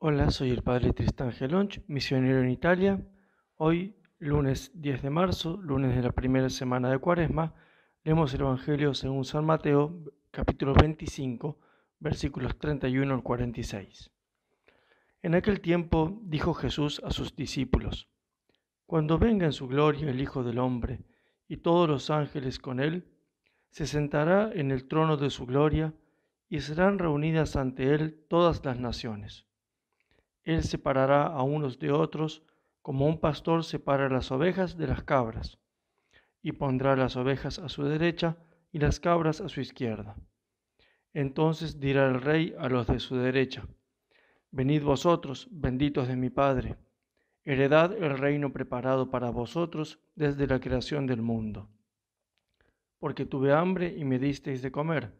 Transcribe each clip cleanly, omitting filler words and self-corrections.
Hola, soy el padre Tristán Gelonch, misionero en Italia. Hoy, lunes 10 de marzo, lunes de la primera semana de Cuaresma, leemos el Evangelio según San Mateo, capítulo 25, versículos 31 al 46. En aquel tiempo dijo Jesús a sus discípulos: Cuando venga en su gloria el Hijo del Hombre y todos los ángeles con él, se sentará en el trono de su gloria y serán reunidas ante él todas las naciones. Él separará a unos de otros, como un pastor separa las ovejas de las cabras, y pondrá las ovejas a su derecha y las cabras a su izquierda. Entonces dirá el rey a los de su derecha: Venid vosotros, benditos de mi Padre, heredad el reino preparado para vosotros desde la creación del mundo. Porque tuve hambre y me disteis de comer,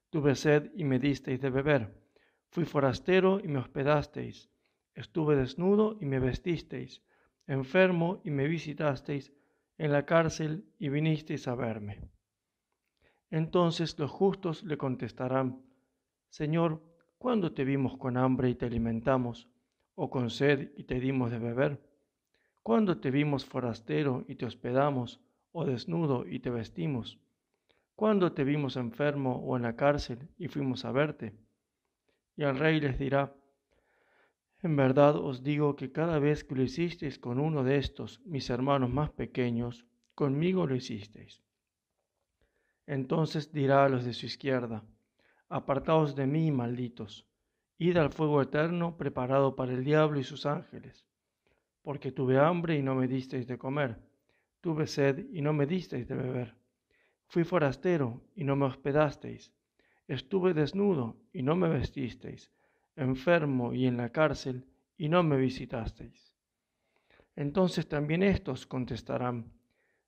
tuve sed y me disteis de beber, fui forastero y me hospedasteis, estuve desnudo y me vestisteis, enfermo y me visitasteis, en la cárcel y vinisteis a verme. Entonces los justos le contestarán: Señor, ¿cuándo te vimos con hambre y te alimentamos, o con sed y te dimos de beber? ¿Cuándo te vimos forastero y te hospedamos, o desnudo y te vestimos? ¿Cuándo te vimos enfermo o en la cárcel y fuimos a verte? Y el rey les dirá: En verdad os digo que cada vez que lo hicisteis con uno de estos, mis hermanos más pequeños, conmigo lo hicisteis. Entonces dirá a los de su izquierda: Apartaos de mí, malditos, id al fuego eterno preparado para el diablo y sus ángeles. Porque tuve hambre y no me disteis de comer, tuve sed y no me disteis de beber, fui forastero y no me hospedasteis, estuve desnudo y no me vestisteis, enfermo y en la cárcel y no me visitasteis. Entonces también éstos contestarán: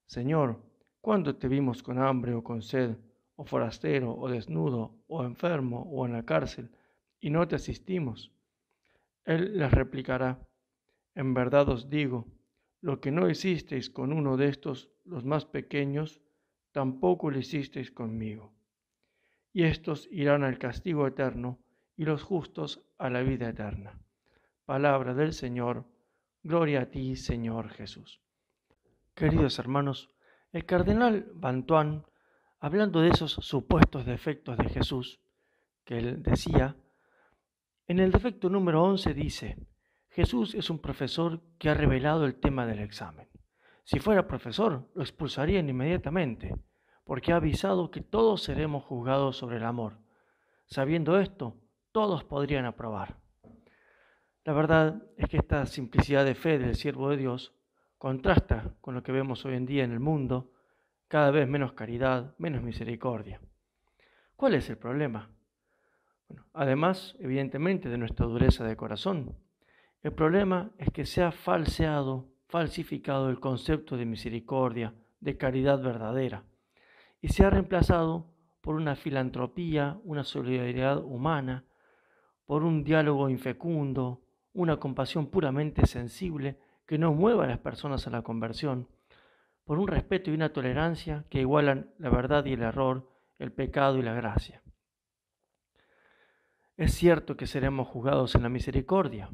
Señor, ¿cuándo te vimos con hambre o con sed, o forastero, o desnudo, o enfermo, o en la cárcel, y no te asistimos? Él les replicará: En verdad os digo, lo que no hicisteis con uno de estos, los más pequeños, tampoco lo hicisteis conmigo. Y éstos irán al castigo eterno, y los justos a la vida eterna. Palabra del Señor. Gloria a ti, Señor Jesús. Queridos hermanos, el cardenal Bantuán, hablando de esos supuestos defectos de Jesús, que él decía, en el defecto número 11 dice: Jesús es un profesor que ha revelado el tema del examen. Si fuera profesor, lo expulsarían inmediatamente, porque ha avisado que todos seremos juzgados sobre el amor. Sabiendo esto, todos podrían aprobar. La verdad es que esta simplicidad de fe del siervo de Dios contrasta con lo que vemos hoy en día en el mundo: cada vez menos caridad, menos misericordia. ¿Cuál es el problema? Bueno, además, evidentemente, de nuestra dureza de corazón, el problema es que se ha falsificado el concepto de misericordia, de caridad verdadera, y se ha reemplazado por una filantropía, una solidaridad humana, por un diálogo infecundo, una compasión puramente sensible que no mueva a las personas a la conversión, por un respeto y una tolerancia que igualan la verdad y el error, el pecado y la gracia. Es cierto que seremos juzgados en la misericordia,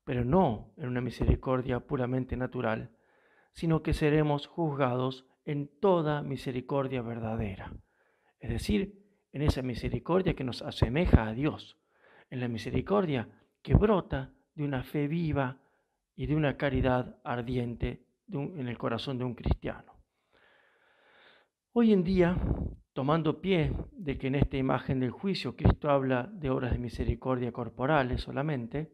pero no en una misericordia puramente natural, sino que seremos juzgados en toda misericordia verdadera, es decir, en esa misericordia que nos asemeja a Dios, en la misericordia que brota de una fe viva y de una caridad ardiente en el corazón de un cristiano. Hoy en día, tomando pie de que en esta imagen del juicio Cristo habla de obras de misericordia corporales solamente,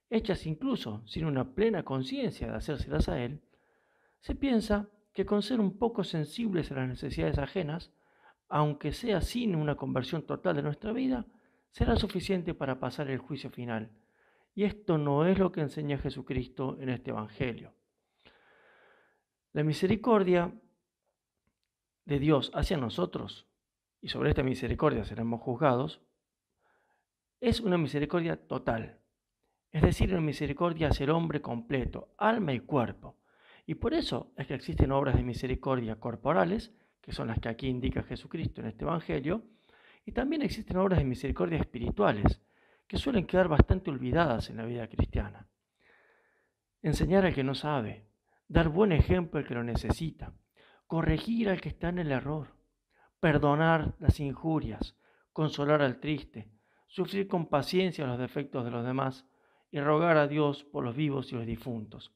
hechas incluso sin una plena conciencia de hacérselas a Él, se piensa que con ser un poco sensibles a las necesidades ajenas, aunque sea sin una conversión total de nuestra vida, será suficiente para pasar el juicio final. Y esto no es lo que enseña Jesucristo en este Evangelio. La misericordia de Dios hacia nosotros, y sobre esta misericordia seremos juzgados, es una misericordia total, es decir, una misericordia hacia el hombre completo, alma y cuerpo. Y por eso es que existen obras de misericordia corporales, que son las que aquí indica Jesucristo en este Evangelio, y también existen obras de misericordia espirituales, que suelen quedar bastante olvidadas en la vida cristiana. Enseñar al que no sabe, dar buen ejemplo al que lo necesita, corregir al que está en el error, perdonar las injurias, consolar al triste, sufrir con paciencia los defectos de los demás y rogar a Dios por los vivos y los difuntos.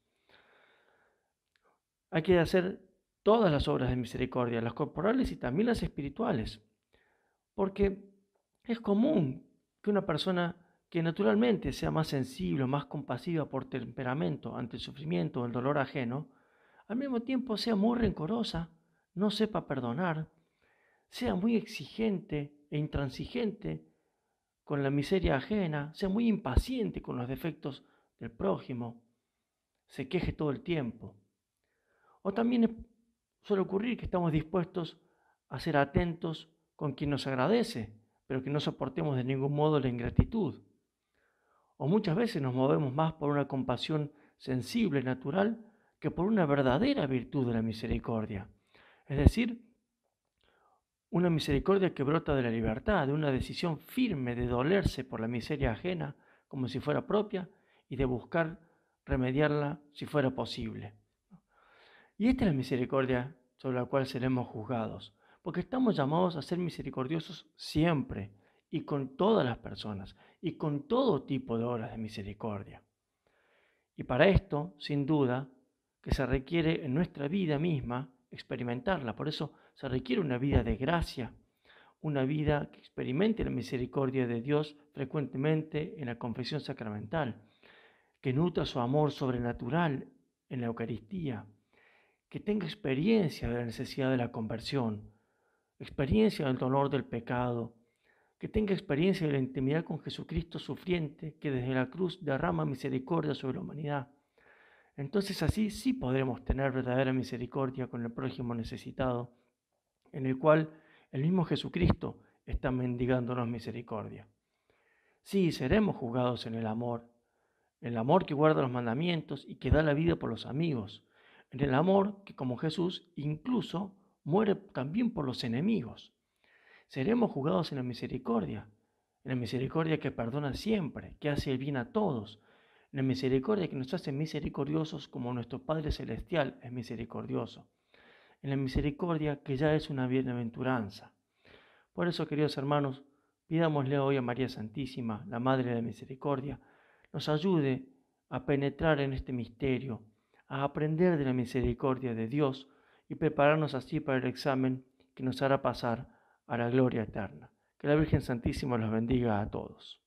Hay que hacer todas las obras de misericordia, las corporales y también las espirituales, porque es común que una persona que naturalmente sea más sensible, más compasiva por temperamento ante el sufrimiento o el dolor ajeno, al mismo tiempo sea muy rencorosa, no sepa perdonar, sea muy exigente e intransigente con la miseria ajena, sea muy impaciente con los defectos del prójimo, se queje todo el tiempo. O también suele ocurrir que estamos dispuestos a ser atentos con quien nos agradece, pero que no soportemos de ningún modo la ingratitud. O muchas veces nos movemos más por una compasión sensible, natural, que por una verdadera virtud de la misericordia. Es decir, una misericordia que brota de la libertad, de una decisión firme de dolerse por la miseria ajena como si fuera propia y de buscar remediarla si fuera posible. Y esta es la misericordia sobre la cual seremos juzgados, porque estamos llamados a ser misericordiosos siempre y con todas las personas y con todo tipo de obras de misericordia. Y para esto, sin duda, que se requiere en nuestra vida misma experimentarla. Por eso se requiere una vida de gracia, una vida que experimente la misericordia de Dios frecuentemente en la confesión sacramental, que nutra su amor sobrenatural en la Eucaristía, que tenga experiencia de la necesidad de la conversión, experiencia del dolor del pecado, que tenga experiencia de la intimidad con Jesucristo sufriente, que desde la cruz derrama misericordia sobre la humanidad. Entonces así sí podremos tener verdadera misericordia con el prójimo necesitado, en el cual el mismo Jesucristo está mendigándonos misericordia. Sí, seremos juzgados en el amor que guarda los mandamientos y que da la vida por los amigos, en el amor que como Jesús incluso muere también por los enemigos. Seremos juzgados en la misericordia que perdona siempre, que hace el bien a todos, en la misericordia que nos hace misericordiosos como nuestro Padre Celestial es misericordioso, en la misericordia que ya es una bienaventuranza. Por eso, queridos hermanos, pidámosle hoy a María Santísima, la Madre de la Misericordia, nos ayude a penetrar en este misterio, a aprender de la misericordia de Dios y prepararnos así para el examen que nos hará pasar a la gloria eterna. Que la Virgen Santísima los bendiga a todos.